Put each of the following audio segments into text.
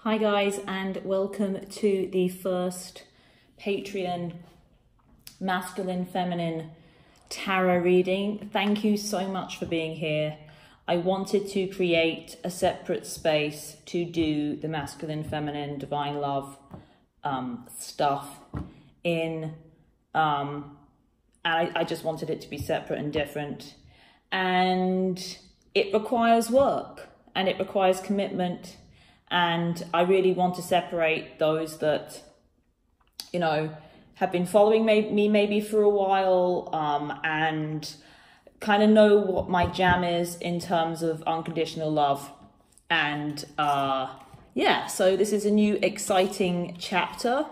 Hi guys, and welcome to the first Patreon masculine feminine tarot reading. Thank you so much for being here. I wanted to create a separate space to do the masculine feminine divine love stuff in and I just wanted it to be separate and different, and it requires work and it requires commitment. And I really want to separate those that, you know, have been following me maybe for a while and kind of know what my jam is in terms of unconditional love. And yeah, so this is a new exciting chapter.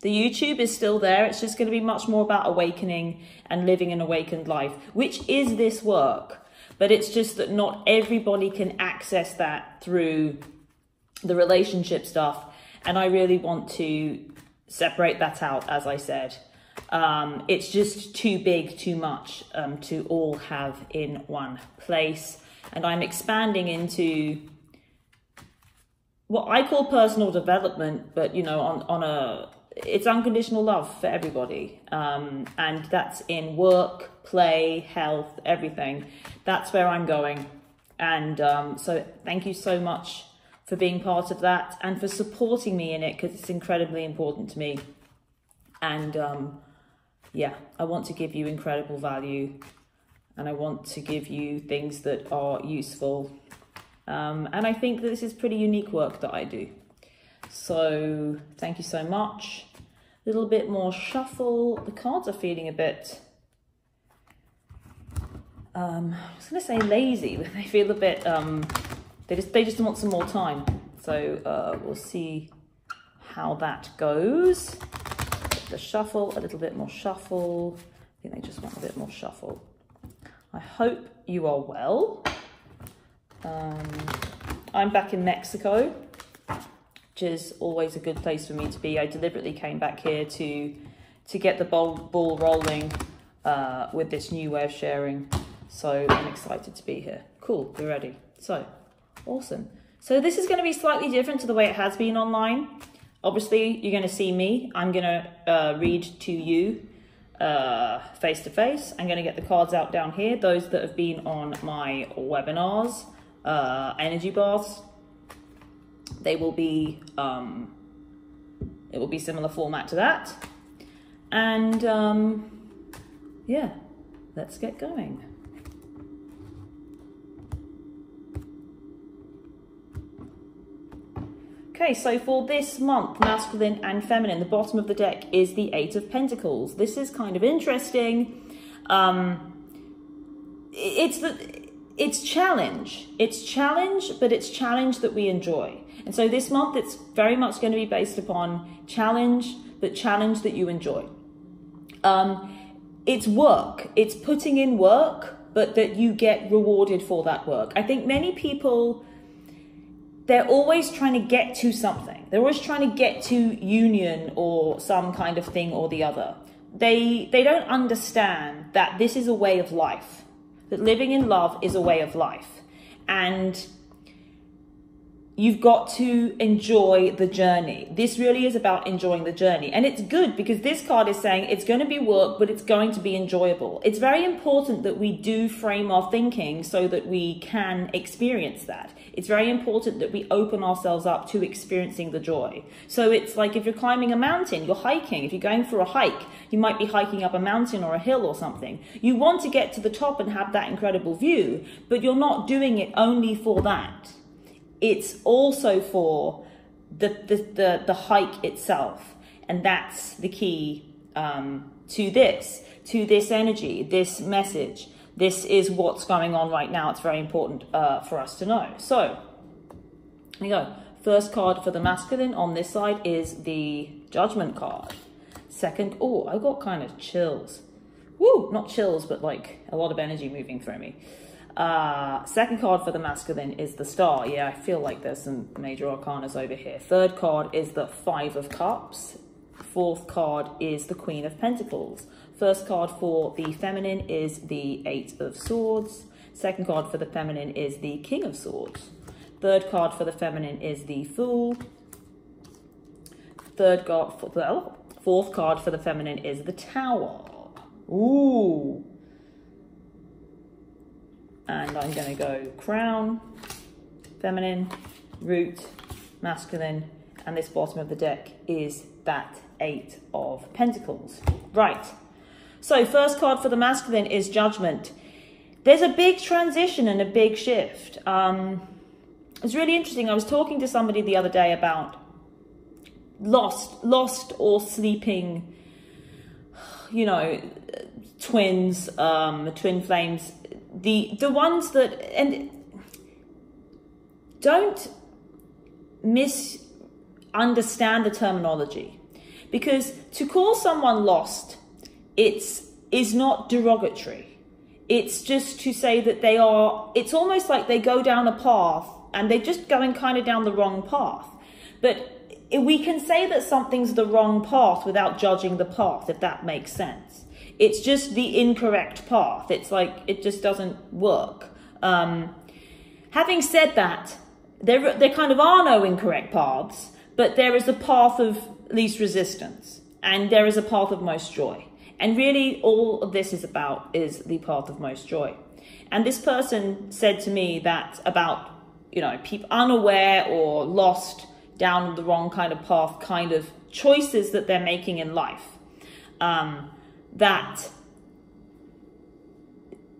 The YouTube is still there. It's just going to be much more about awakening and living an awakened life, which is this work. But it's just that not everybody can access that through the relationship stuff, and I really want to separate that out. As I said, it's just too big, too much to all have in one place, and I'm expanding into what I call personal development, but you know, it's unconditional love for everybody, and that's in work, play, health, everything. That's where I'm going. And so thank you so much for being part of that and for supporting me in it, because it's incredibly important to me. And yeah, I want to give you incredible value, and I want to give you things that are useful. And I think that this is pretty unique work that I do. So thank you so much. A little bit more shuffle. The cards are feeling a bit, I was going to say lazy, but they feel a bit, They just want some more time. So we'll see how that goes. The shuffle, a little bit more shuffle. I think they just want a bit more shuffle. I hope you are well. I'm back in Mexico, which is always a good place for me to be. I deliberately came back here to get the ball rolling with this new way of sharing. So I'm excited to be here. Cool, we're ready. So awesome. So this is going to be slightly different to the way it has been online. Obviously, you're going to see me. I'm going to read to you face to face. I'm going to get the cards out down here. Those that have been on my webinars, energy baths, they will be, it will be similar format to that. And yeah, let's get going. Okay, so for this month, masculine and feminine, the bottom of the deck is the Eight of Pentacles. This is kind of interesting. It's challenge. It's challenge, but it's challenge that we enjoy. And so this month, it's very much going to be based upon challenge, but challenge that you enjoy. It's work. It's putting in work, but that you get rewarded for that work. I think many people, they're always trying to get to something. They're always trying to get to union or some kind of thing or the other. They don't understand that this is a way of life, that living in love is a way of life. And you've got to enjoy the journey. This really is about enjoying the journey. And it's good because this card is saying it's going to be work, but it's going to be enjoyable. It's very important that we do frame our thinking so that we can experience that. It's very important that we open ourselves up to experiencing the joy. So it's like if you're climbing a mountain, you're hiking. If you're going for a hike, you might be hiking up a mountain or a hill or something. You want to get to the top and have that incredible view, but you're not doing it only for that. It's also for the hike itself. And that's the key to this energy, this message. This is what's going on right now. It's very important for us to know. So, here we go. First card for the masculine on this side is the Judgment card. Second, oh, I got kind of chills. Woo, not chills, but like a lot of energy moving through me. Second card for the masculine is the Star. Yeah, I feel like there's some major arcanas over here. Third card is the Five of Cups. Fourth card is the Queen of Pentacles. First card for the feminine is the Eight of Swords. Second card for the feminine is the King of Swords. Third card for the feminine is the Fool. Fourth card for the feminine is the Tower. Ooh. And I'm going to go Crown, Feminine, Root, Masculine, and this bottom of the deck is that Eight of Pentacles. Right. So first card for the masculine is Judgment. There's a big transition and a big shift. It's really interesting. I was talking to somebody the other day about lost or sleeping, you know, twins, twin flames, the ones that, and don't misunderstand the terminology, because to call someone lost, is not derogatory. It's just to say that they are, it's almost like they go down a path and they're just going kind of down the wrong path. But we can say that something's the wrong path without judging the path, if that makes sense. It's just the incorrect path. It's like, it just doesn't work. Having said that, there kind of are no incorrect paths, but there is a path of least resistance and there is a path of most joy. And really all of this is about is the path of most joy. And this person said to me that about, you know, people unaware or lost down the wrong kind of path, kind of choices that they're making in life. That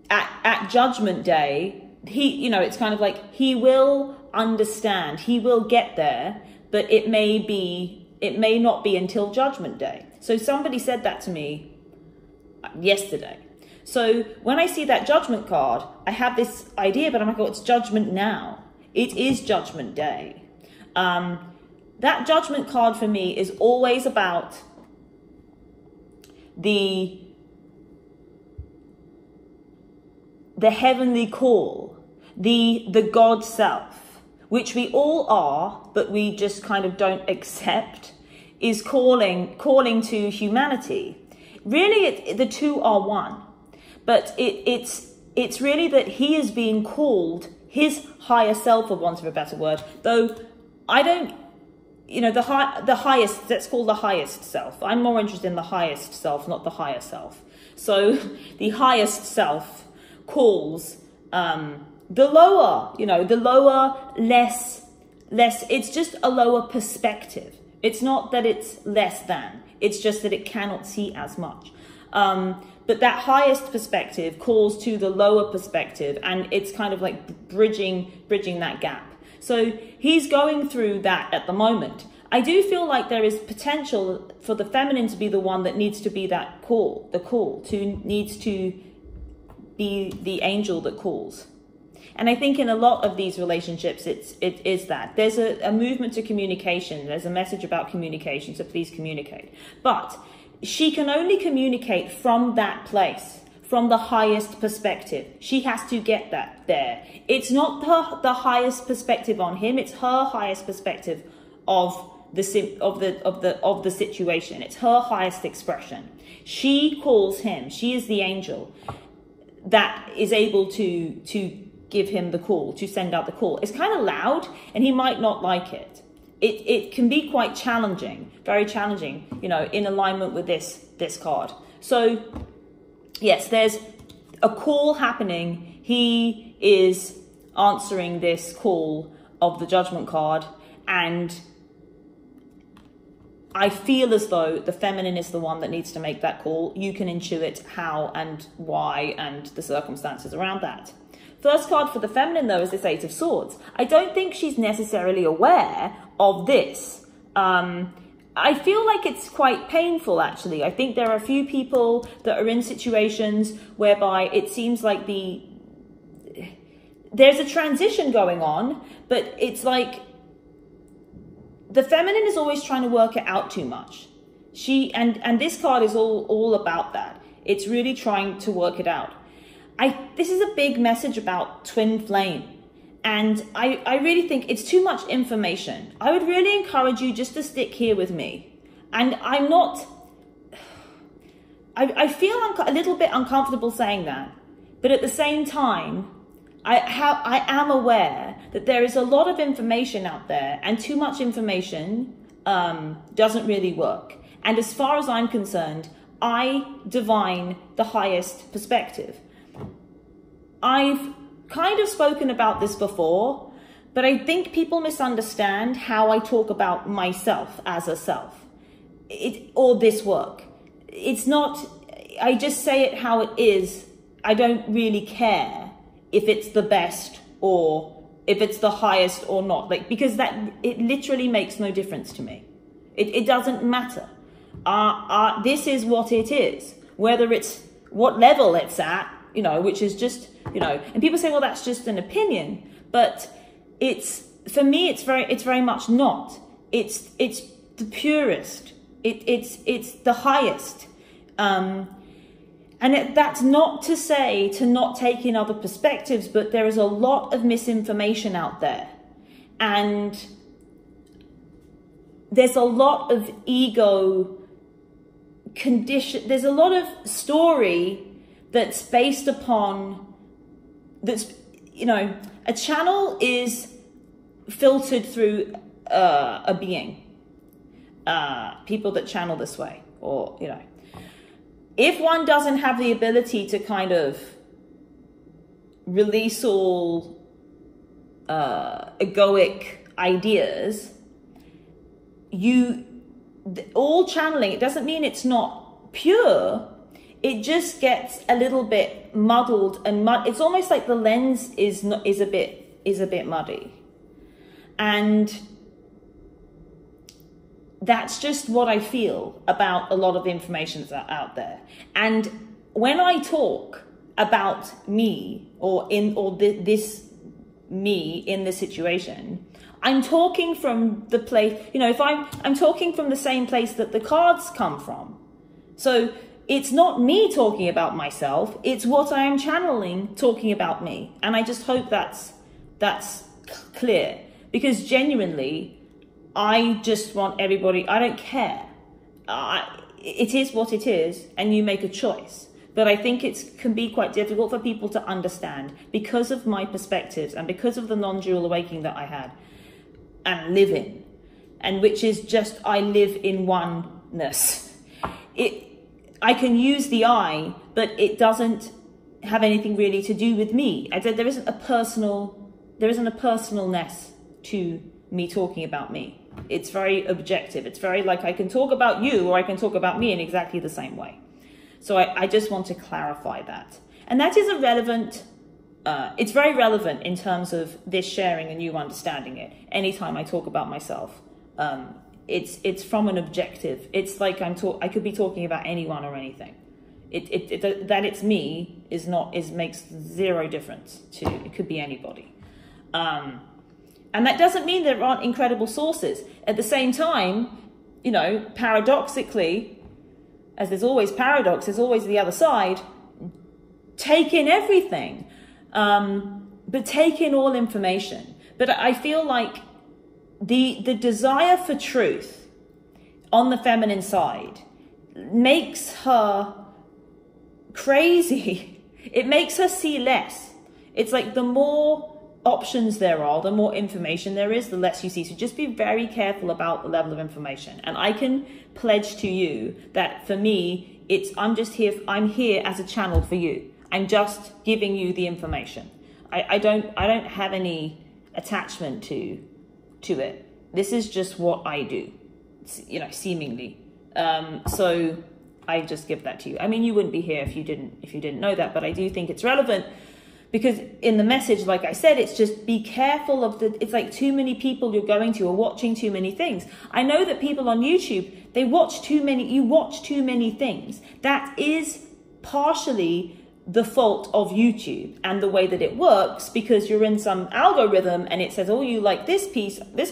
at Judgment Day, he, you know, it's kind of like he will understand, he will get there, but it may not be until Judgment Day. So somebody said that to me yesterday. So when I see that Judgment card, I have this idea, but I'm like, oh, it's Judgment now. It is Judgment Day. That Judgment card for me is always about the heavenly call, the God self, which we all are, but we just kind of don't accept, is calling to humanity. Really, the two are one, but it's really that he is being called his higher self, for want of a better word. Though I don't, you know, the highest. Let's call the highest self. I'm more interested in the highest self, not the higher self. So the highest self calls the lower, you know, the lower, less. It's just a lower perspective. It's not that it's less than. It's just that it cannot see as much. But that highest perspective calls to the lower perspective, and it's kind of like bridging that gap. So he's going through that at the moment. I do feel like there is potential for the feminine to be the one that needs to be that call, needs to be the angel that calls. And I think in a lot of these relationships, it is that. There's a movement to communication. There's a message about communication, so please communicate. But she can only communicate from that place, from the highest perspective. She has to get that there. It's not the highest perspective on him. It's her highest perspective of the situation. It's her highest expression. She calls him. She is the angel that is able to give him the call, to send out the call. It's kind of loud and he might not like it. It can be quite challenging, very challenging, you know, in alignment with this card. So yes, there's a call happening. He is answering this call of the Judgment card, and I feel as though the feminine is the one that needs to make that call. You can intuit how and why and the circumstances around that. First card for the feminine, though, is this Eight of Swords. I don't think she's necessarily aware of this. I feel like it's quite painful, actually. I think there are a few people that are in situations whereby it seems like there's a transition going on, but it's like the feminine is always trying to work it out too much. And this card is all about that. It's really trying to work it out. This is a big message about twin flame. And I really think it's too much information. I would really encourage you just to stick here with me. And I'm not, I feel a little bit uncomfortable saying that. But at the same time, I am aware that there is a lot of information out there, and too much information doesn't really work. And as far as I'm concerned, I divine the highest perspective. I've kind of spoken about this before, but I think people misunderstand how I talk about myself as a self, or this work. It's not, I just say it how it is. I don't really care if it's the best or if it's the highest or not, like, because it literally makes no difference to me. It doesn't matter. This is what it is, whether it's what level it's at, you know, which is just, you know, and people say, well, that's just an opinion, but it's, for me, it's very much not. It's the purest. It's the highest. And that's not to say to not take in other perspectives, but there is a lot of misinformation out there. And there's a lot of ego condition. There's a lot of story that's based upon, that's, you know, a channel is filtered through a being. People that channel this way, or, you know. If one doesn't have the ability to kind of release all egoic ideas, all channeling, it doesn't mean it's not pure. It just gets a little bit muddled and it's almost like the lens is a bit muddy, and that's just what I feel about a lot of information that's out there. And when I talk about me this me in this situation, I'm talking from the place, you know, if I'm talking from the same place that the cards come from. So it's not me talking about myself, it's what I am channeling talking about me. And I just hope that's clear, because genuinely, I just want everybody, I don't care. It is what it is, and you make a choice. But I think it can be quite difficult for people to understand because of my perspectives and because of the non-dual awakening that I had and live in. And which is just, I live in oneness. I can use the I, but it doesn't have anything really to do with me. There isn't a personalness to me talking about me. It's very objective. It's very like, I can talk about you or I can talk about me in exactly the same way. So I just want to clarify that. And that is a relevant, it's very relevant in terms of this sharing and you understanding it. Anytime I talk about myself, it's from an objective. It's like I could be talking about anyone or anything. That it's me makes zero difference to, it could be anybody. And that doesn't mean there aren't incredible sources. At the same time, you know, paradoxically, as there's always paradox, there's always the other side. Take in everything, but take in all information. But I feel like the desire for truth on the feminine side makes her crazy. It makes her see less. It's like the more options there are, the more information there is, the less you see. So just be very careful about the level of information. And I can pledge to you that for me, I'm here as a channel for you. I'm just giving you the information. I don't have any attachment to it. This is just what I do, you know, seemingly. So I just give that to you. I mean, you wouldn't be here if you didn't know that, but I do think it's relevant. Because in the message, like I said, it's just be careful of it's like too many people you're going to are watching too many things. I know that people on YouTube, you watch too many things. That is partially the fault of YouTube and the way that it works, because you're in some algorithm and it says, oh, you like this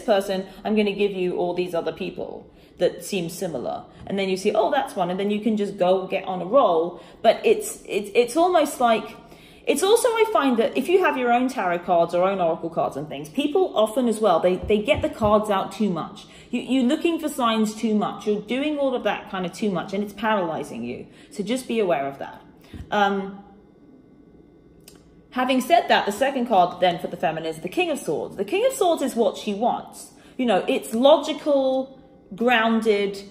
person, I'm going to give you all these other people that seem similar. And then you see, oh, that's one. And then you can just go get on a roll. But it's almost like, it's also, I find that if you have your own tarot cards or own oracle cards and things, people often as well, they get the cards out too much. You're looking for signs too much. You're doing all of that kind of too much, and it's paralyzing you. So just be aware of that. having said that, the second card then for the feminine is the King of Swords. The King of Swords is what she wants. You know, it's logical, grounded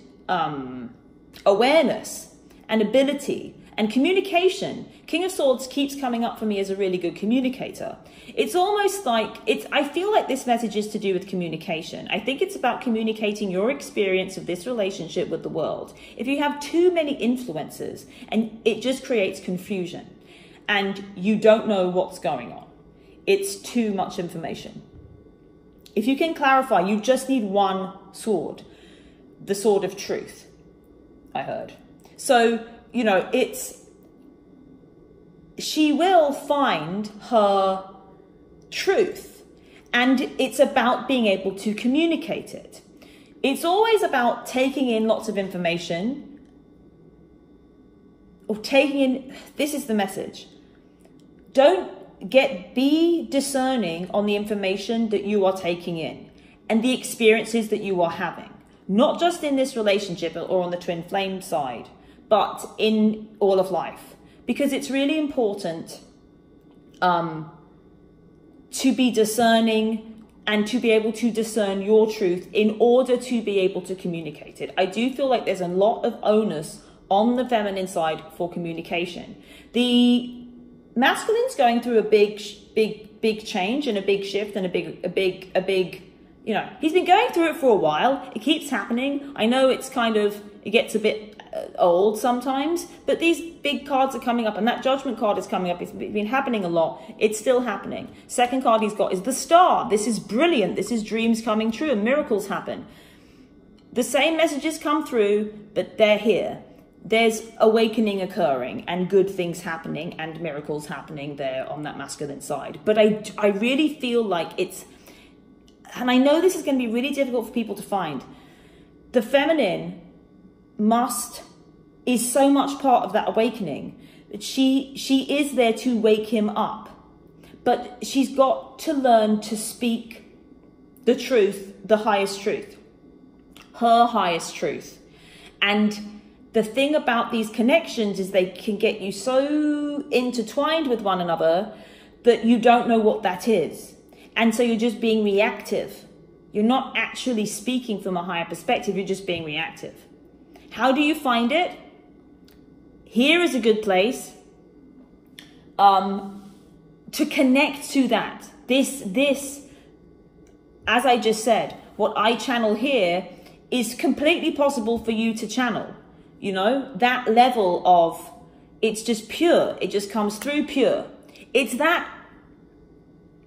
awareness and ability and communication. King of Swords keeps coming up for me as a really good communicator. It's almost like, I feel like this message is to do with communication. I think it's about communicating your experience of this relationship with the world. If you have too many influences, and it just creates confusion, and you don't know what's going on. It's too much information. If you can clarify, you just need one sword, the sword of truth, I heard. So, you know, she will find her truth, and it's about being able to communicate it. It's always about taking in lots of information, or this is the message. Be discerning on the information that you are taking in and the experiences that you are having, not just in this relationship or on the twin flame side, but in all of life, because it's really important to be discerning and to be able to discern your truth in order to be able to communicate it. I do feel like there's a lot of onus on the feminine side for communication. The masculine's going through a big change and a big shift and a big, you know, he's been going through it for a while. It keeps happening. I know it gets a bit old sometimes, but these big cards are coming up, and that Judgment card is coming up. It's been happening a lot. It's still happening. Second card he's got is the Star. This is brilliant. This is dreams coming true and miracles happen. The same messages come through, but they're here. There's awakening occurring and good things happening and miracles happening there on that masculine side. But I really feel like and I know this is going to be really difficult for people to find. The feminine is so much part of that awakening. She is there to wake him up. But she's got to learn to speak the truth, the highest truth. Her highest truth. And the thing about these connections is they can get you so intertwined with one another that you don't know what that is. And so you're just being reactive. You're not actually speaking from a higher perspective. You're just being reactive. How do you find it? Here is a good place to connect to that. This, as I just said, what I channel here is completely possible for you to channel. You know, that level of, it's just pure. It just comes through pure. It's that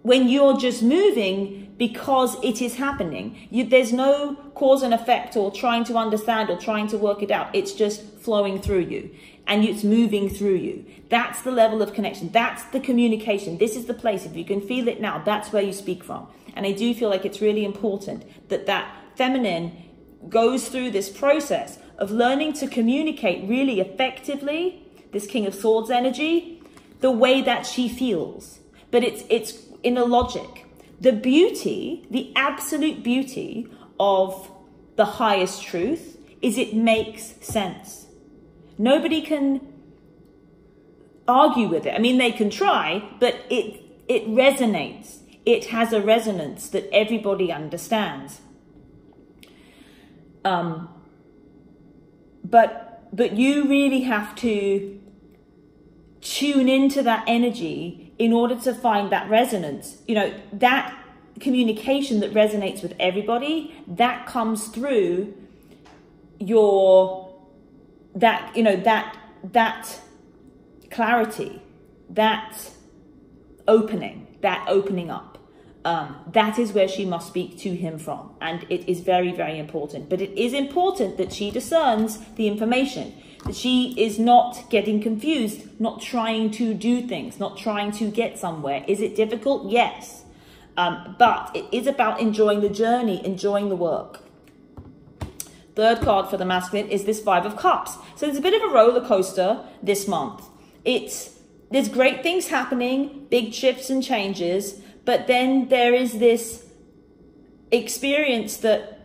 when you're just moving because it is happening. There's no cause and effect or trying to understand or trying to work it out. It's just flowing through you and it's moving through you. That's the level of connection. That's the communication. This is the place. If you can feel it now, that's where you speak from. And I do feel like it's really important that feminine goes through this process of learning to communicate really effectively, this King of Swords energy, the way that she feels. But it's in a logic. The beauty, the absolute beauty of the highest truth is it makes sense. Nobody can argue with it. I mean, they can try, but it resonates. It has a resonance that everybody understands. But you really have to tune into that energy in order to find that resonance. You know, that communication that resonates with everybody, that comes through that clarity, that opening up. That is where she must speak to him from. And it is very, very important. But it is important that she discerns the information, that she is not getting confused, not trying to do things, not trying to get somewhere. Is it difficult? Yes. But it is about enjoying the journey, enjoying the work. Third card for the masculine is this Five of Cups. So there's a bit of a roller coaster this month. There's great things happening, big shifts and changes, but then there is this experience that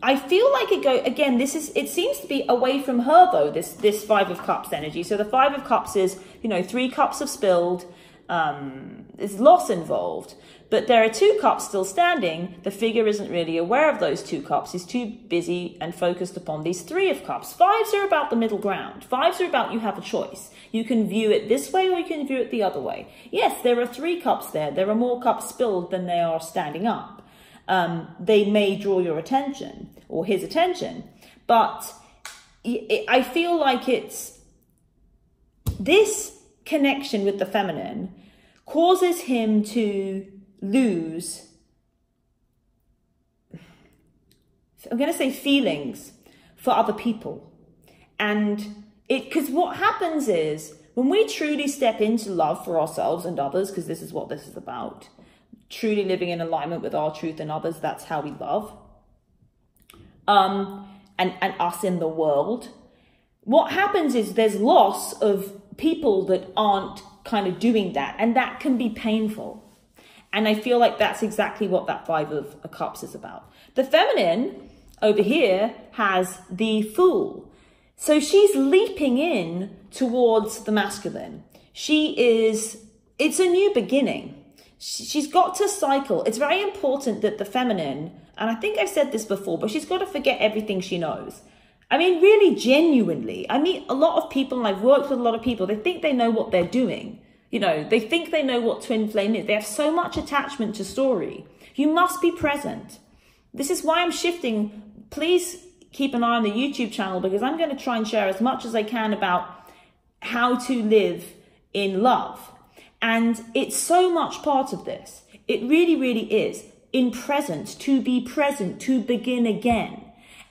I feel like it seems to be away from her though, this Five of Cups energy. So the Five of Cups is, 3 cups have spilled, There's loss involved. But there are 2 cups still standing. The figure isn't really aware of those 2 cups. He's too busy and focused upon these 3 of cups. 5s are about the middle ground. 5s are about you have a choice. You can view it this way or you can view it the other way. Yes, there are 3 cups there. There are more cups spilled than there are standing up. They may draw your attention or his attention. But I feel like it's this connection with the feminine causes him to lose, I'm going to say, feelings for other people. And because what happens is when we truly step into love for ourselves and others, because this is what this is about, truly living in alignment with our truth and others, that's how we love, and us in the world. What happens is there's loss of people that aren't kind of doing that, and that can be painful. And I feel like that's exactly what that 5 of Cups is about. The feminine over here has the Fool. So she's leaping in towards the masculine. It's a new beginning. She's got to cycle. It's very important that the feminine, and I think I've said this before, but she's got to forget everything she knows. I mean, really, genuinely. I meet a lot of people, and I've worked with a lot of people. They think they know what they're doing. You know, they think they know what twin flame is. They have so much attachment to story. You must be present. This is why I'm shifting. Please keep an eye on the YouTube channel, because I'm going to try and share as much as I can about how to live in love. And it's so much part of this. It really, really is. In present, to be present, to begin again.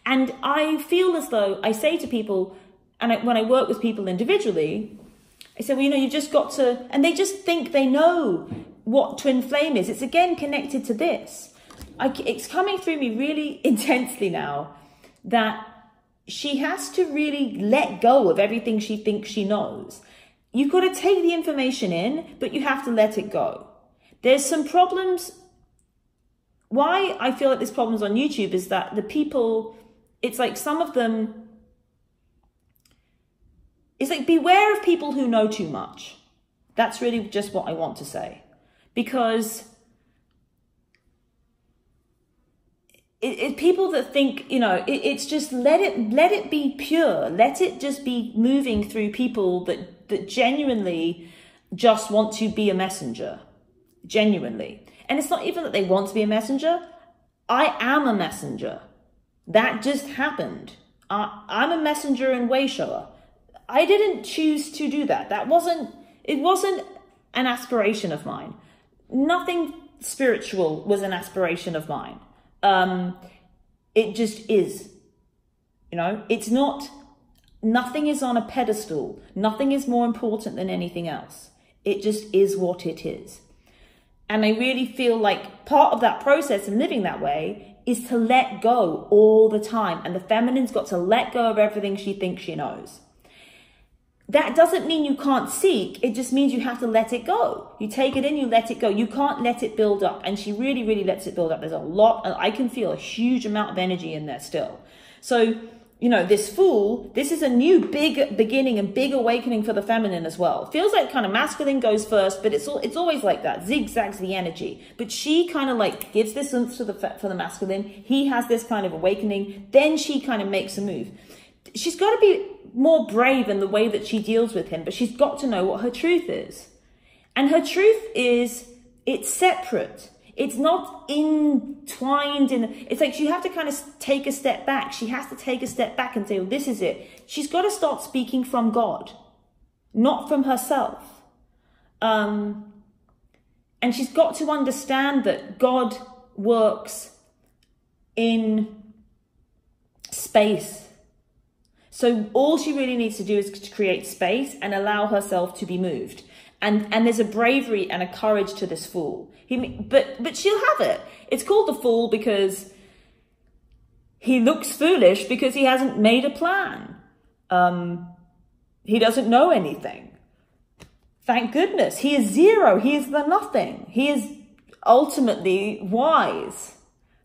And I feel as though I say to people, and when I work with people individually, I say, well, you know, you've just got to, and they just think they know what twin flame is. It's again connected to this. It's coming through me really intensely now that she has to really let go of everything she thinks she knows. You've got to take the information in, but you have to let it go. There's some problems. Why I feel like there's problems on YouTube is that the people, it's like some of them, it's like beware of people who know too much. That's really just what I want to say. Because people that think, you know, it's just let it be pure. Let it just be moving through people that genuinely just want to be a messenger. Genuinely. And it's not even that they want to be a messenger. I am a messenger. That just happened. I'm a messenger and way shower. I didn't choose to do that. It wasn't an aspiration of mine. Nothing spiritual was an aspiration of mine. It just is. You know, it's not, nothing is on a pedestal. Nothing is more important than anything else. It just is what it is. And I really feel like part of that process of living that way is to let go all the time. And the feminine's got to let go of everything she thinks she knows. That doesn't mean you can't seek. It just means you have to let it go. You take it in, you let it go. You can't let it build up. And she really, really lets it build up. There's a lot, and I can feel a huge amount of energy in there still. So, you know, this Fool, this is a new big beginning and big awakening for the feminine as well. Feels like kind of masculine goes first, but it's always like that. Zigzags the energy. But she kind of like gives this oomph to for the masculine. He has this kind of awakening. Then she kind of makes a move. She's got to be more brave in the way that she deals with him, but she's got to know what her truth is. And her truth is, it's separate. It's not entwined in, it's like you have to kind of take a step back. She has to take a step back and say, well, this is it. She's got to start speaking from God, not from herself. And she's got to understand that God works in space. So all she really needs to do is to create space and allow herself to be moved. And there's a bravery and a courage to this Fool. But she'll have it. It's called the Fool because he looks foolish because he hasn't made a plan. He doesn't know anything. Thank goodness. He is zero. He is the nothing. He is ultimately wise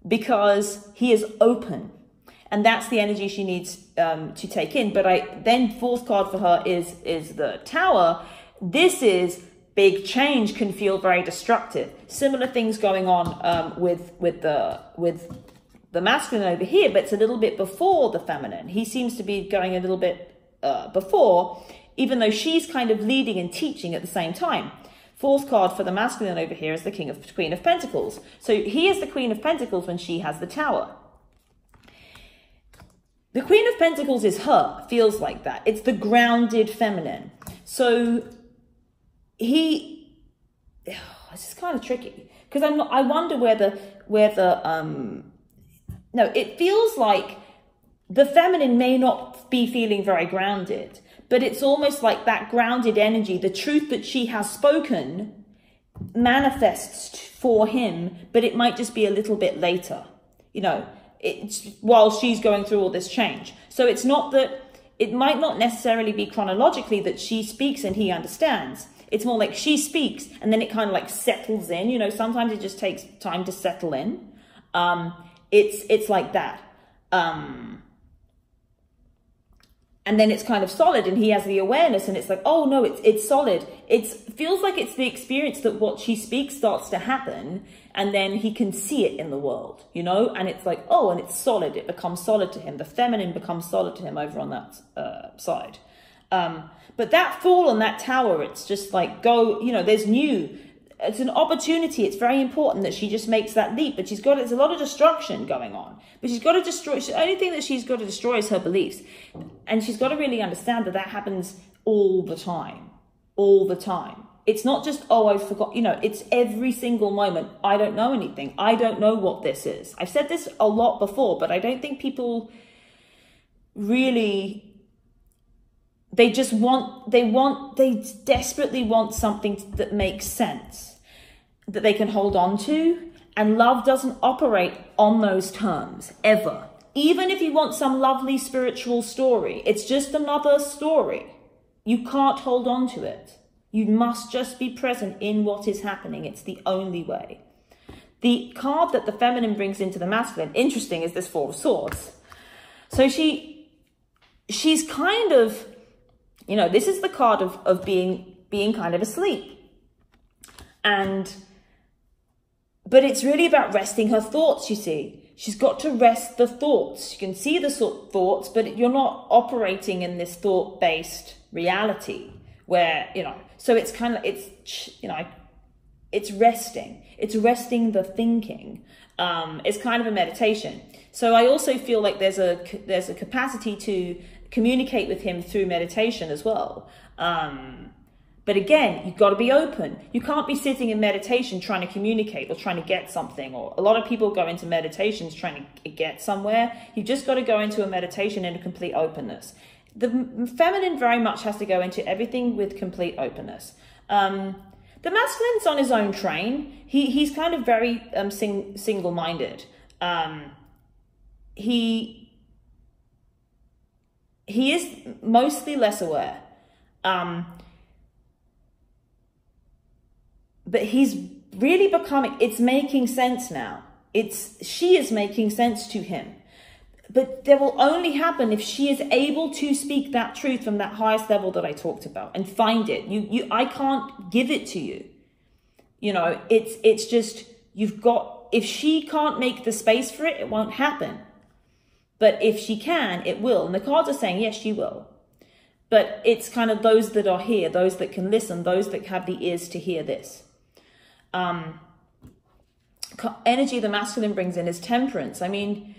because he is open. And that's the energy she needs to take in. But then fourth card for her is the Tower. This is big change can feel very destructive. Similar things going on with the masculine over here, but it's a little bit before the feminine. He seems to be going a little bit before, even though she's kind of leading and teaching at the same time. Fourth card for the masculine over here is the Queen of Pentacles. So he is the Queen of Pentacles when she has the Tower. The Queen of Pentacles is her, feels like that. It's the grounded feminine. So this is kind of tricky, because I wonder no, it feels like the feminine may not be feeling very grounded, but it's almost like that grounded energy, the truth that she has spoken manifests for him, but it might just be a little bit later, you know, it's while she's going through all this change. So it's not that, it might not necessarily be chronologically that she speaks and he understands. It's more like she speaks and then it kind of like settles in, you know, sometimes it just takes time to settle in. It's like that. And then it's kind of solid and he has the awareness and it's like, oh no, it's solid. It feels like it's the experience that what she speaks starts to happen and then he can see it in the world, you know? And it's like, oh, and it's solid. It becomes solid to him. The feminine becomes solid to him over on that side. But that Fool and that Tower, it's just like, go, you know, it's an opportunity. It's very important that she just makes that leap, but there's a lot of destruction going on, but she's got to destroy, the only thing that she's got to destroy is her beliefs. And she's got to really understand that that happens all the time. It's not just, oh, I forgot, you know, it's every single moment. I don't know anything. I don't know what this is. I've said this a lot before, but I don't think people really, they desperately want something that makes sense, that they can hold on to. And love doesn't operate on those terms, ever. Even if you want some lovely spiritual story, it's just another story. You can't hold on to it. You must just be present in what is happening. It's the only way. The card that the feminine brings into the masculine, interesting, is this Four of Swords. So she's kind of, you know, this is the card of being kind of asleep. But it's really about resting her thoughts, you see. She's got to rest the thoughts. You can see the thoughts, but you're not operating in this thought-based reality where, you know, so it's kind of, you know, it's resting. It's resting the thinking. It's kind of a meditation. So I also feel like there's a capacity to communicate with him through meditation as well. But again, you've got to be open. You can't be sitting in meditation trying to communicate or trying to get something. Or a lot of people go into meditations trying to get somewhere. You've just got to go into a meditation in a complete openness. The feminine very much has to go into everything with complete openness. The masculine's on his own train. He's kind of very single-minded. He is mostly less aware. But he's really becoming, it's making sense now. She is making sense to him. But that will only happen if she is able to speak that truth from that highest level that I talked about and find it. I can't give it to you. You know, it's just, if she can't make the space for it, it won't happen. But if she can, it will. And the cards are saying, yes, she will. But it's kind of those that are here, those that can listen, those that have the ears to hear this. Energy the masculine brings in is temperance. I mean,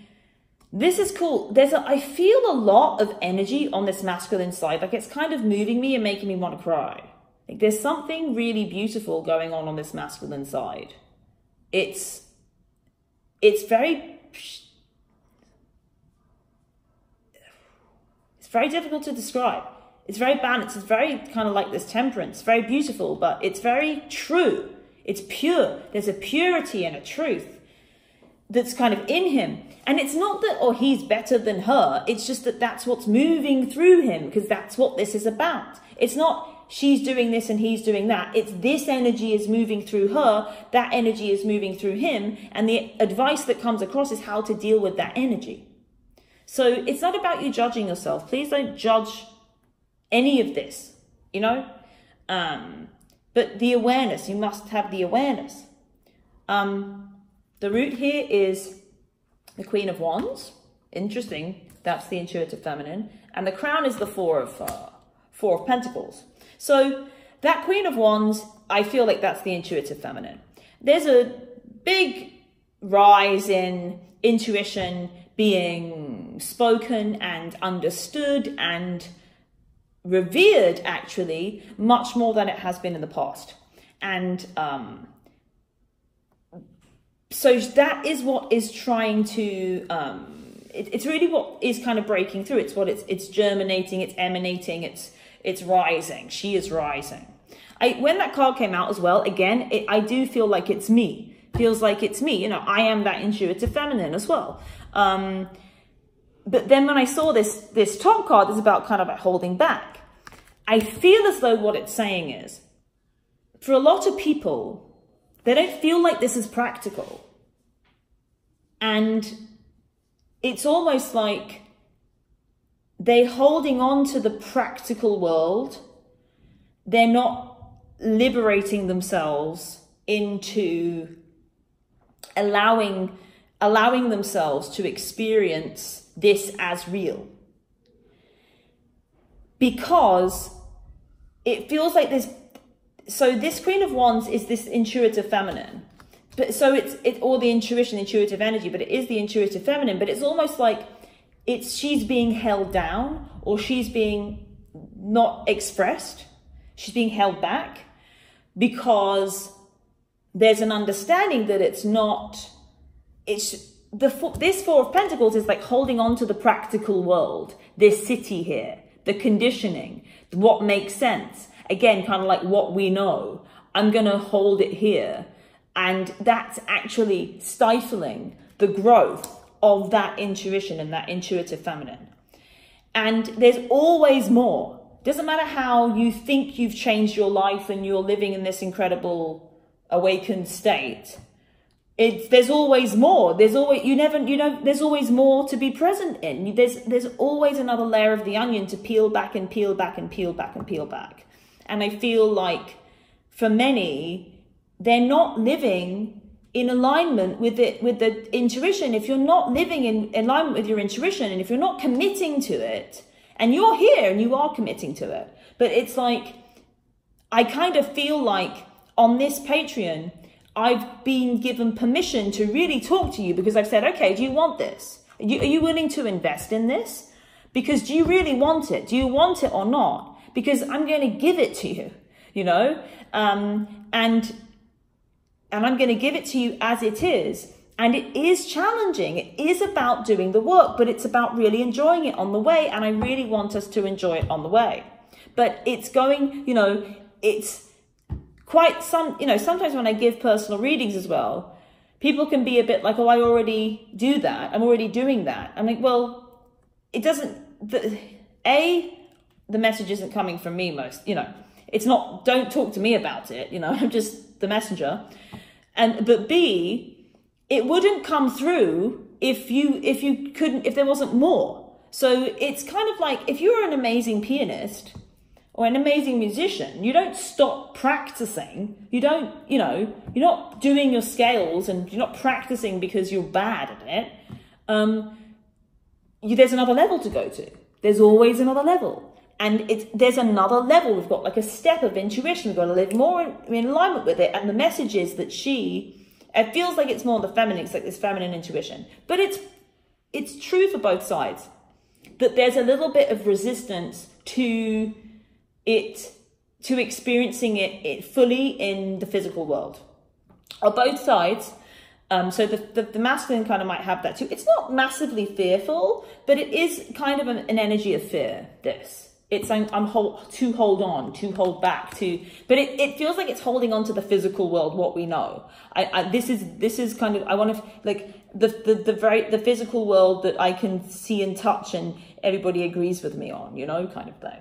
this is cool. I feel a lot of energy on this masculine side. Like, it's kind of moving me and making me want to cry. Like, there's something really beautiful going on this masculine side. It's very difficult to describe. It's very balanced. It's very kind of like this temperance. Very beautiful, but it's very true. It's pure. There's a purity and a truth that's kind of in him. And it's not that, oh, he's better than her. It's just that that's what's moving through him, because that's what this is about. It's not she's doing this and he's doing that. It's this energy is moving through her. That energy is moving through him. And the advice that comes across is how to deal with that energy. So it's not about you judging yourself. Please don't judge any of this, you know? But the awareness, you must have the awareness. The root here is the Queen of Wands. Interesting. That's the intuitive feminine. And the crown is the Four of Pentacles. So that Queen of Wands, I feel like that's the intuitive feminine. There's a big rise in intuition being spoken and understood and revered, actually, much more than it has been in the past. And so that is what is trying to, it's really what is kind of breaking through. It's what it's germinating, it's emanating, it's rising. She is rising. When that card came out as well, again, I do feel like it's me. Feels like it's me. You know, I am that intuitive feminine as well. But then when I saw this top card, it's about kind of like holding back. I feel as though what it's saying is, for a lot of people, they don't feel like this is practical. And it's almost like they're holding on to the practical world. They're not liberating themselves into allowing themselves to experience this as real. Because it feels like this. So this Queen of Wands is this intuitive feminine. But so it's all the intuition, intuitive energy, but it is the intuitive feminine. But it's almost like she's being held down, or she's being not expressed. She's being held back because there's an understanding that this Four of Pentacles is like holding on to the practical world, this city here, the conditioning, what makes sense. Again, kind of like what we know. I'm going to hold it here. And that's actually stifling the growth of that intuition and that intuitive feminine. And there's always more. Doesn't matter how you think you've changed your life and you're living in this incredible awakened state. There's always more. There's always, there's always more to be present in. There's always another layer of the onion to peel back and peel back and peel back and peel back. And I feel like for many, they're not living in alignment with the intuition. If you're not living in alignment with your intuition, and if you're not committing to it, and you're here and you are committing to it, but it's like, I kind of feel like on this Patreon, I've been given permission to really talk to you, because I've said, okay, do you want this? Are you willing to invest in this? Because do you really want it? Do you want it or not? Because I'm going to give it to you, you know? And I'm going to give it to you as it is. And it is challenging. It is about doing the work, but it's about really enjoying it on the way. And I really want us to enjoy it on the way. But it's going, you know, it's quite sometimes when I give personal readings as well, people can be a bit like, oh, I already do that. I'm already doing that. I'm like, well, it doesn't, the message isn't coming from me most, you know, it's not, don't talk to me about it. You know, I'm just the messenger. But B, it wouldn't come through if there wasn't more. So it's kind of like, if you're an amazing pianist or an amazing musician, you don't stop practicing. You don't, you know, you're not doing your scales and you're not practicing because you're bad at it. There's another level to go to. There's always another level. And there's another level. We've got like a step of intuition. We've got to live more in alignment with it. And the message is that it feels like it's more the feminine. It's like this feminine intuition. But it's true for both sides. That there's a little bit of resistance to it, to experiencing it fully in the physical world. On both sides. So the masculine kind of might have that too. It's not massively fearful, but it is kind of an energy of fear, this. It's to hold on, to hold back, but it feels like it's holding on to the physical world, what we know. This is kind of, I want to, like, the physical world that I can see and touch and everybody agrees with me on, you know, kind of thing.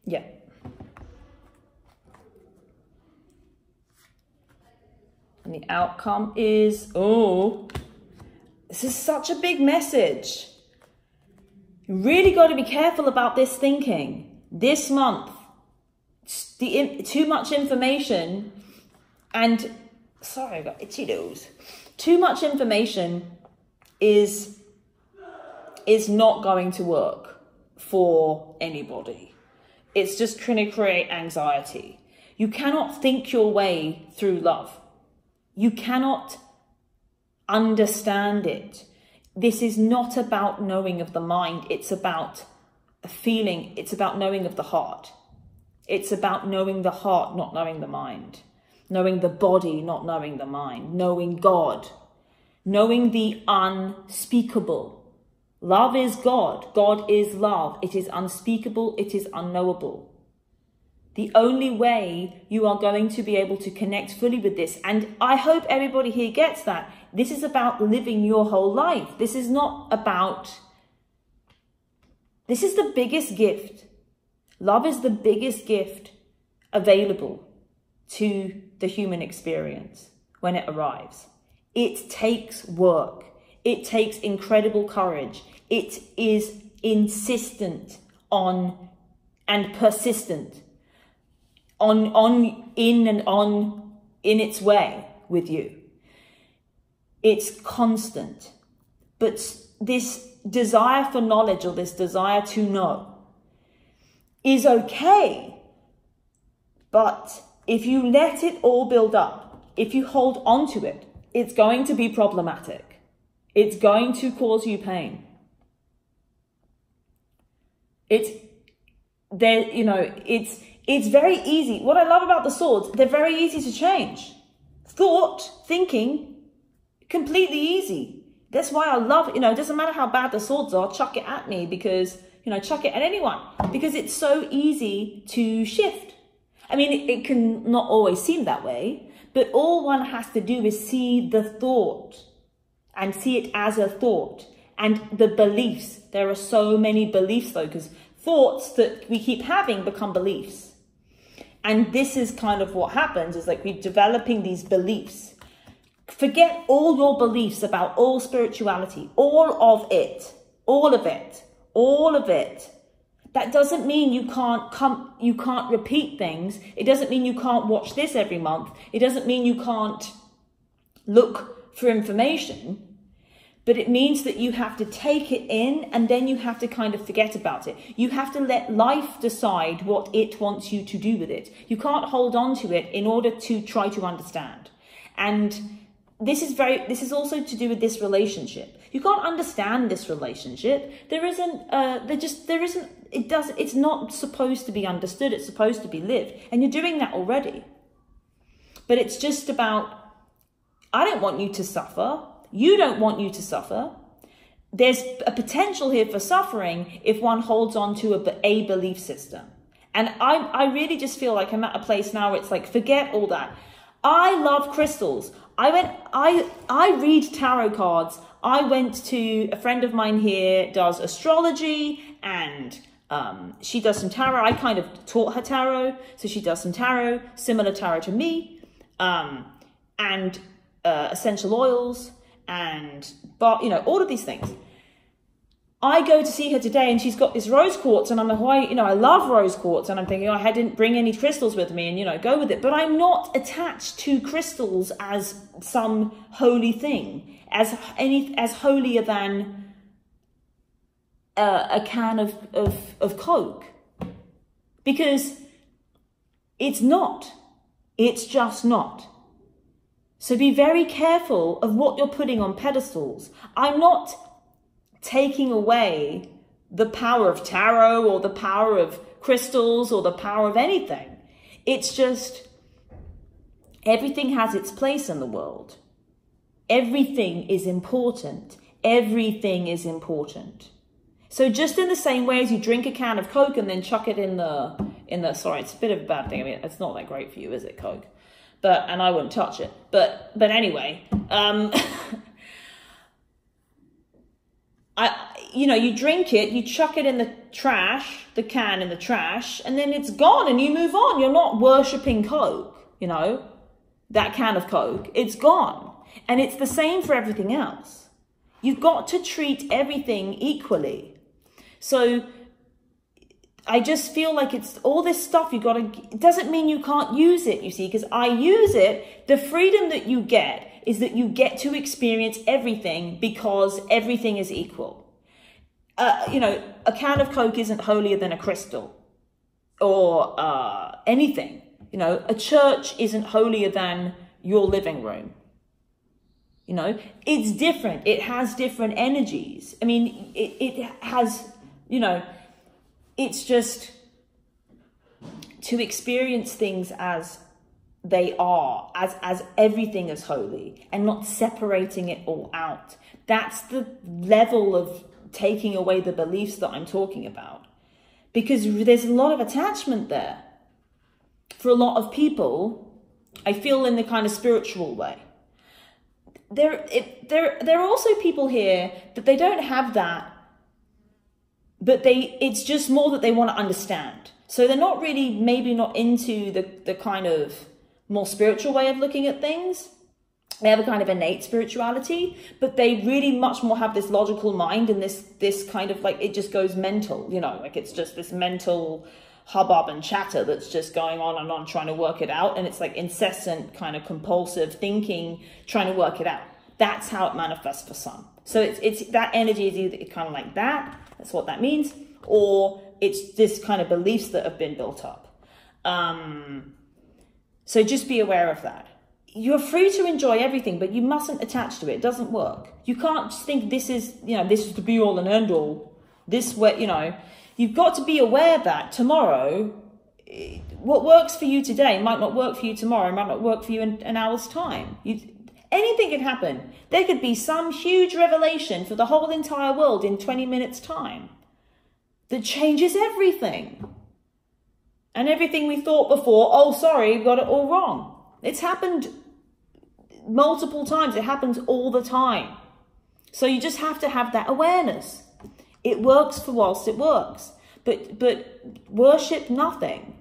Yeah. And the outcome is, oh, this is such a big message. You really got to be careful about this thinking. This month, too much information, and sorry, I got itchy nose. Too much information is not going to work for anybody. It's just going to create anxiety. You cannot think your way through love. You cannot understand it. This is not about knowing of the mind. It's about a feeling. It's about knowing of the heart. It's about knowing the heart, not knowing the mind. Knowing the body, not knowing the mind. Knowing God. Knowing the unspeakable. Love is God. God is love. It is unspeakable. It is unknowable. The only way you are going to be able to connect fully with this, and I hope everybody here gets that, this is about living your whole life. This is not about, this is the biggest gift. Love is the biggest gift available to the human experience when it arrives. It takes work. It takes incredible courage. It is insistent on and persistent in its way with you. It's constant. But this desire for knowledge, or this desire to know, is okay. But if you let it all build up, if you hold on to it, it's going to be problematic. It's going to cause you pain. It's very easy. What I love about the swords, they're very easy to change. Thinking, completely easy. That's why I love, it doesn't matter how bad the swords are, chuck it at me because, chuck it at anyone. Because it's so easy to shift. I mean, it can not always seem that way, but all one has to do is see the thought and see it as a thought. And the beliefs, there are so many beliefs though, because thoughts that we keep having become beliefs. And this is kind of what happens, is like we're developing these beliefs. Forget all your beliefs about all spirituality, all of it. That doesn't mean you can't repeat things. It doesn't mean you can't watch this every month. It doesn't mean you can't look for information. But it means that you have to take it in, and then you have to kind of forget about it. You have to let life decide what it wants you to do with it. You can't hold on to it in order to try to understand. And this is also to do with this relationship. You can't understand this relationship. It's not supposed to be understood. It's supposed to be lived. And you're doing that already. But it's just about, I don't want you to suffer. You don't want you to suffer. There's a potential here for suffering if one holds on to a belief system. And I really just feel like I'm at a place now where it's like, forget all that. I love crystals. I read tarot cards. I went to a friend of mine here, does astrology, and she does some tarot. I kind of taught her tarot. So she does some tarot, similar tarot to me, and essential oils, and all of these things. I go to see her today, and she's got this rose quartz, and I'm like, I love rose quartz, and I'm thinking, I didn't bring any crystals with me, and go with it. But I'm not attached to crystals as some holy thing, as holier than a can of Coke, because it's not. It's just not. So be very careful of what you're putting on pedestals. I'm not taking away the power of tarot or the power of crystals or the power of anything. It's just everything has its place in the world. Everything is important. Everything is important. So just in the same way as you drink a can of Coke and then chuck it in the sorry, it's a bit of a bad thing. I mean, it's not that great for you, is it, Coke? And I wouldn't touch it. But anyway, you drink it, you chuck it in the trash, the can in the trash, and then it's gone and you move on. You're not worshipping Coke, that can of Coke. It's gone. And it's the same for everything else. You've got to treat everything equally. So I just feel like it's all this stuff you got to, it doesn't mean you can't use it, you see, because I use it. The freedom that you get is that you get to experience everything because everything is equal. You know, a can of Coke isn't holier than a crystal or anything. You know, a church isn't holier than your living room. You know, it's different. It has different energies. I mean, it has, you know, it's just to experience things as they are, as everything is holy, and not separating it all out. That's the level of taking away the beliefs that I'm talking about. Because there's a lot of attachment there. For a lot of people, I feel in the kind of spiritual way. There are also people here that they don't have that, but it's just more that they want to understand. So they're not really, maybe not into the kind of more spiritual way of looking at things. They have a kind of innate spirituality, but they really much more have this logical mind and this kind of like, it just goes mental, you know, like it's just this mental hubbub and chatter that's just going on and on trying to work it out. And it's like incessant kind of compulsive thinking, trying to work it out. That's how it manifests for some. So it's that energy is either kind of like that, that's what that means, or it's this kind of beliefs that have been built up. So just be aware of that. You're free to enjoy everything, but you mustn't attach to it. It doesn't work. You can't just think this is, you know, this is the be all and end all. This way, you know, you've got to be aware that tomorrow, what works for you today might not work for you tomorrow, might not work for you in an hour's time. Anything can happen. There could be some huge revelation for the whole entire world in 20 minutes time that changes everything. And everything we thought before, oh, sorry, we got it all wrong. It's happened multiple times. It happens all the time. So you just have to have that awareness. It works for whilst it works. But worship nothing.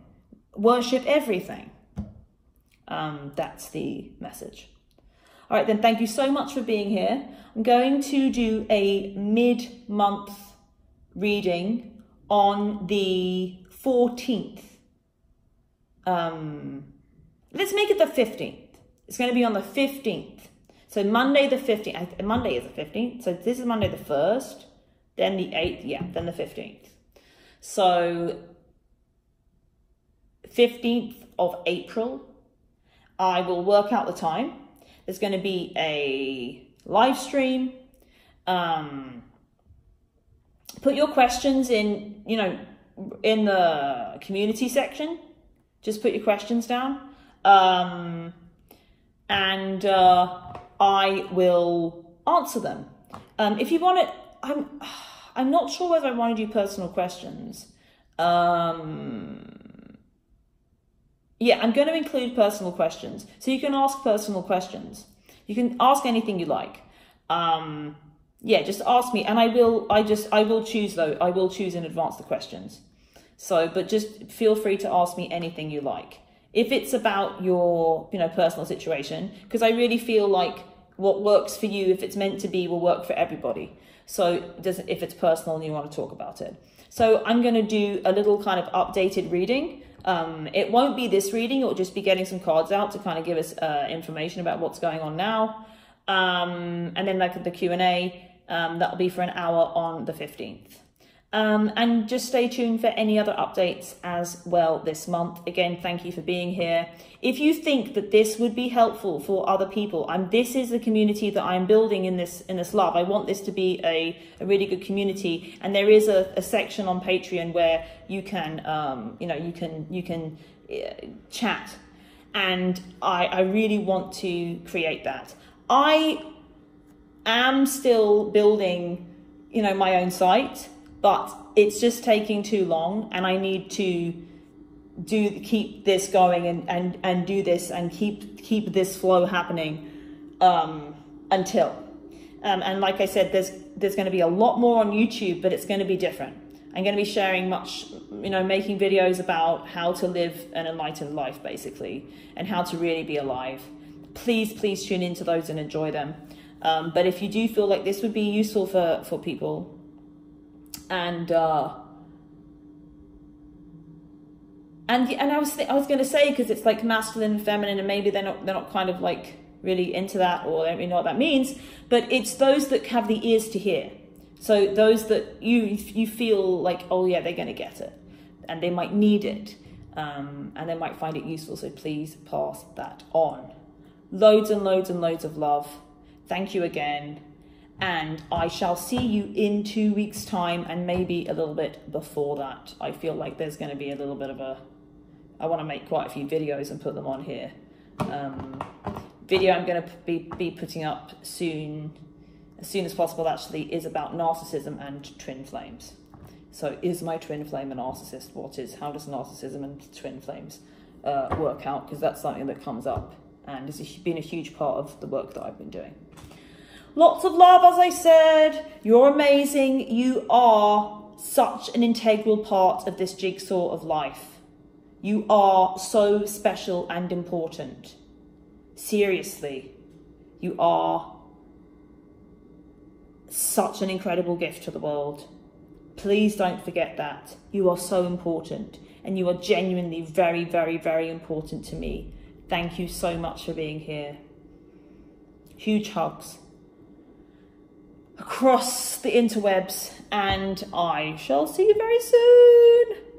Worship everything. That's the message. All right, then thank you so much for being here. I'm going to do a mid-month reading on the 14th. Let's make it the 15th. It's going to be on the 15th. So Monday the 15th. Monday is the 15th. So this is Monday the 1st. Then the 8th. Yeah, then the 15th. So 15th of April. I will work out the time. There's going to be a live stream. Put your questions in, you know, in the community section. Just put your questions down. And I will answer them. If you want it, I'm not sure whether I want to do personal questions. Yeah, I'm going to include personal questions. So you can ask personal questions. You can ask anything you like. Yeah, just ask me, and I will choose though. I will choose in advance the questions. So, but just feel free to ask me anything you like. If it's about your, you know, personal situation, because I really feel like what works for you, if it's meant to be, will work for everybody. So if it's personal and you want to talk about it. So I'm going to do a little kind of updated reading. It won't be this reading. It will just be getting some cards out to kind of give us information about what's going on now. And then like the Q&A, that'll be for an hour on the 15th. And just stay tuned for any other updates as well this month. Again, thank you for being here. If you think that this would be helpful for other people, and this is the community that I'm building in this love. I want this to be a really good community. And there is a section on Patreon where you can, you know, you can chat. And I really want to create that. I am still building, you know, my own site. But it's just taking too long, and I need to keep this going and do this and keep this flow happening until. And like I said, there's going to be a lot more on YouTube, but it's going to be different. I'm going to be sharing much, you know, making videos about how to live an enlightened life, basically, and how to really be alive. Please tune into those and enjoy them. But if you do feel like this would be useful for people, and And I was going to say, because it's like masculine and feminine, and maybe they're not kind of like really into that, or they don't really know what that means, but it's those that have the ears to hear. So those that you feel like, oh yeah, they're going to get it, and they might need it, and they might find it useful. So please pass that on. Loads and loads and loads of love. Thank you again. And I shall see you in 2 weeks' time, and maybe a little bit before that. I feel like there's going to be a little bit of I want to make quite a few videos and put them on here. Video I'm going to be putting up soon, as soon as possible, actually, is about narcissism and twin flames. So is my twin flame a narcissist? How does narcissism and twin flames work out? Because that's something that comes up and has been a huge part of the work that I've been doing. Lots of love, as I said. You're amazing. You are such an integral part of this jigsaw of life. You are so special and important. Seriously, you are such an incredible gift to the world. Please don't forget that. You are so important, and you are genuinely very, very, very important to me. Thank you so much for being here. Huge hugs across the interwebs, and I shall see you very soon.